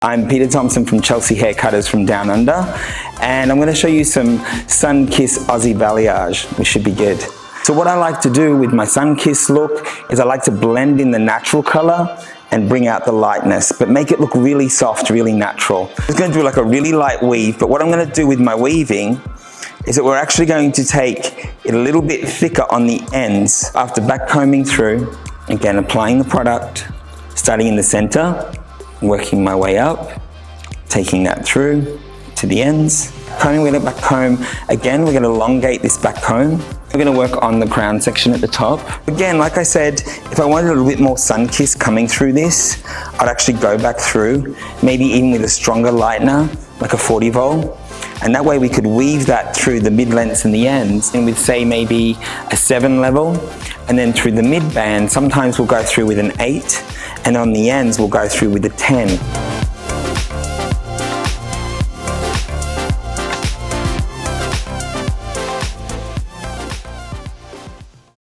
I'm Peter Thomsen from Chelsea Haircutters from Down Under, and I'm going to show you some sun-kissed Aussie balayage, which should be good. So what I like to do with my sun-kissed look is I like to blend in the natural color and bring out the lightness, but make it look really soft, really natural. I'm just going to do like a really light weave, but what I'm going to do with my weaving is that we're actually going to take it a little bit thicker on the ends after back combing through. Again, applying the product, starting in the center, working my way up, taking that through to the ends. Combing with a back comb. Again, we're going to elongate this back comb. We're going to work on the crown section at the top. Again, like I said, if I wanted a little bit more sun-kiss coming through this, I'd actually go back through, maybe even with a stronger lightener, like a 40 volt. And that way we could weave that through the mid-lengths and the ends, and with say maybe a 7 level, and then through the mid-band, sometimes we'll go through with an 8, and on the ends we'll go through with a 10.